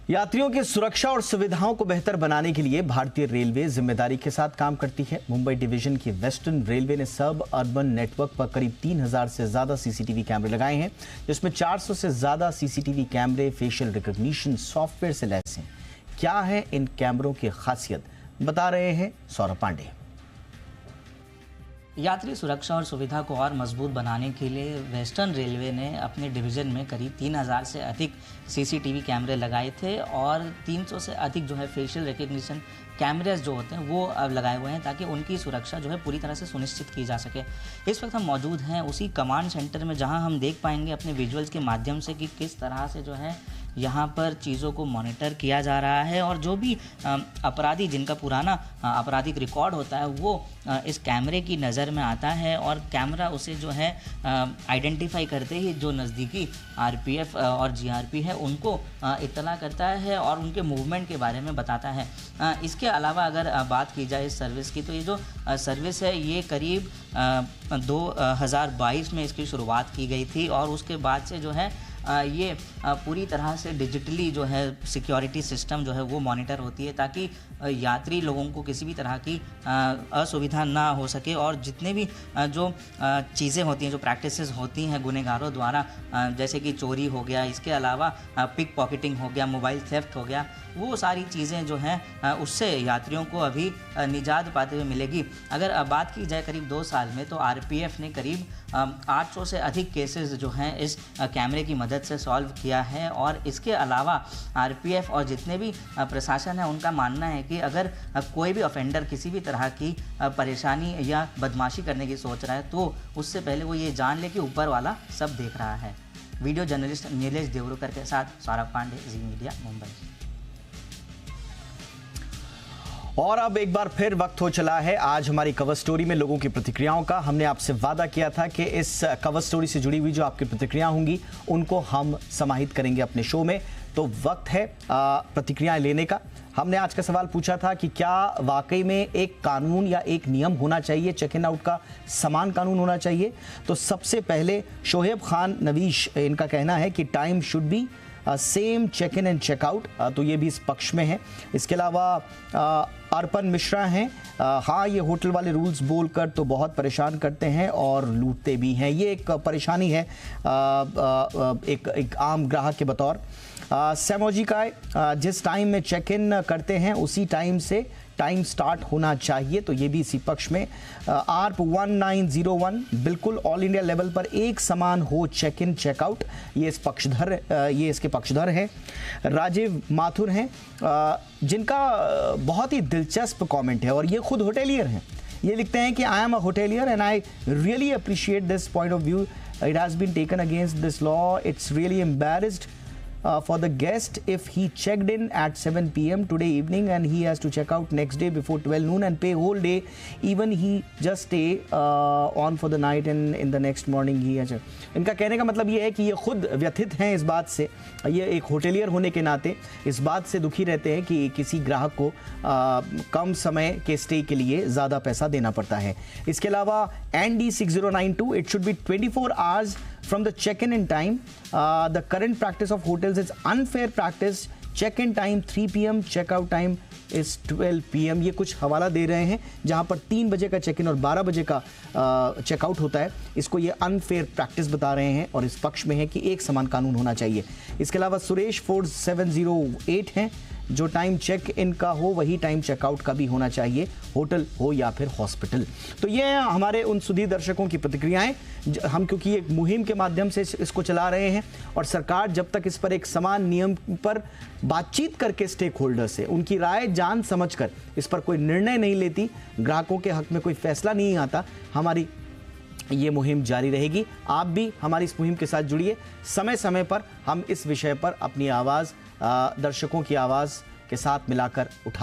यात्रियों की सुरक्षा और सुविधाओं को बेहतर बनाने के लिए भारतीय रेलवे जिम्मेदारी के साथ काम करती है। मुंबई डिवीजन की वेस्टर्न रेलवे ने सब अर्बन नेटवर्क पर करीब 3000 से ज्यादा सीसीटीवी कैमरे लगाए हैं, जिसमें 400 से ज्यादा सीसीटीवी कैमरे फेशियल रिकॉग्निशन सॉफ्टवेयर से लैस हैं। क्या है इन कैमरों की खासियत, बता रहे हैं सौरभ पांडे। यात्री सुरक्षा और सुविधा को और मजबूत बनाने के लिए वेस्टर्न रेलवे ने अपने डिवीज़न में करीब 3000 से अधिक सीसीटीवी कैमरे लगाए थे और 300 से अधिक जो है फेशियल रिकग्निशन कैमरेज जो होते हैं वो अब लगाए हुए हैं, ताकि उनकी सुरक्षा जो है पूरी तरह से सुनिश्चित की जा सके। इस वक्त हम मौजूद हैं उसी कमांड सेंटर में, जहां हम देख पाएंगे अपने विजुअल्स के माध्यम से कि किस तरह से जो है यहाँ पर चीज़ों को मॉनिटर किया जा रहा है और जो भी अपराधी जिनका पुराना आपराधिक रिकॉर्ड होता है वो इस कैमरे की नज़र में आता है और कैमरा उसे जो है आइडेंटिफाई करते ही जो नज़दीकी आरपीएफ और जीआरपी है उनको इत्तला करता है और उनके मूवमेंट के बारे में बताता है। इसके अलावा अगर बात की जाए इस सर्विस की, तो ये जो सर्विस है ये करीब 2022 में इसकी शुरुआत की गई थी और उसके बाद से जो है ये पूरी तरह से डिजिटली जो है सिक्योरिटी सिस्टम जो है वो मॉनिटर होती है, ताकि यात्री लोगों को किसी भी तरह की असुविधा ना हो सके और जितने भी जो चीज़ें होती हैं, जो प्रैक्टिसेस होती हैं गुनहगारों द्वारा, जैसे कि चोरी हो गया, इसके अलावा पिक पॉकेटिंग हो गया, मोबाइल थेफ्ट हो गया, वो सारी चीज़ें जो हैं उससे यात्रियों को अभी निजात पाते हुए मिलेगी। अगर बात की जाए करीब 2 साल में, तो आरपीएफ ने करीब 800 से अधिक केसेस जो हैं इस कैमरे की मदद से सॉल्व किया है और इसके अलावा आरपीएफ और जितने भी प्रशासन है उनका मानना है कि अगर कोई भी ऑफेंडर किसी भी तरह की परेशानी या बदमाशी करने की सोच रहा है तो उससे पहले वो ये जान ले कि ऊपर वाला सब देख रहा है। वीडियो जर्नलिस्ट नीलेश देवरुकर के साथ सौरभ पांडे, जी मीडिया, मुंबई। और अब एक बार फिर वक्त हो चला है आज हमारी कवर स्टोरी में लोगों की प्रतिक्रियाओं का। हमने आपसे वादा किया था कि इस कवर स्टोरी से जुड़ी हुई जो आपकी प्रतिक्रिया होंगी उनको हम समाहित करेंगे अपने शो में, तो वक्त है प्रतिक्रियाएं लेने का। हमने आज का सवाल पूछा था कि क्या वाकई में एक कानून या एक नियम होना चाहिए, चेक इन आउट का समान कानून होना चाहिए। तो सबसे पहले शोहेब खान नवीश, इनका कहना है कि time should be same check in and checkout, तो ये भी इस पक्ष में है। इसके अलावा अर्पण मिश्रा हैं, हाँ ये होटल वाले रूल्स बोलकर तो बहुत परेशान करते हैं और लूटते भी हैं, ये एक परेशानी है एक आम ग्राहक के बतौर। सैमोजी का जिस टाइम में चेक इन करते हैं उसी टाइम से टाइम स्टार्ट होना चाहिए, तो ये भी इसी पक्ष में। आर्प 1901, बिल्कुल ऑल इंडिया लेवल पर एक समान हो चेक इन चेकआउट, ये इसके पक्षधर हैं। राजीव माथुर हैं, जिनका बहुत ही दिलचस्प कमेंट है और ये खुद होटेलियर हैं। ये लिखते हैं कि I am a hotelier and I really appreciate this point of view, it has been taken against this law, it's really embarrassed for the guest if he checked in at 7 p.m. today evening and he has to check out next day before 12 noon and pay whole day, even he just stay on for the night and in the next morning he has। इनका कहने का मतलब ये है कि ये खुद व्यथित हैं इस बात से, ये एक होटेलियर होने के नाते इस बात से दुखी रहते हैं कि किसी ग्राहक को कम समय के स्टे के लिए ज़्यादा पैसा देना पड़ता है। इसके अलावा ND 6092, it should be 24 hours from the check-in time. The current practice of hotels is unfair practice. Check-in time 3 p.m, check-out time is 12 p.m. ये कुछ हवाला दे रहे हैं जहां पर 3 बजे का चेक इन और 12 बजे का चेकआउट होता है, इसको ये अनफेयर प्रैक्टिस बता रहे हैं और इस पक्ष में है कि एक समान कानून होना चाहिए। इसके अलावा सुरेश 4708 हैं, जो टाइम चेक इन का हो वही टाइम चेकआउट का भी होना चाहिए, होटल हो या फिर हॉस्पिटल। तो ये हमारे उन सुधी दर्शकों की प्रतिक्रियाएं, हम क्योंकि एक मुहिम के माध्यम से इसको चला रहे हैं और सरकार जब तक इस पर एक समान नियम पर बातचीत करके स्टेक होल्डर से उनकी राय जान समझकर इस पर कोई निर्णय नहीं लेती, ग्राहकों के हक में कोई फैसला नहीं आता, हमारी ये मुहिम जारी रहेगी। आप भी हमारी इस मुहिम के साथ जुड़िए, समय समय पर हम इस विषय पर अपनी आवाज़ दर्शकों की आवाज़ के साथ मिलाकर उठा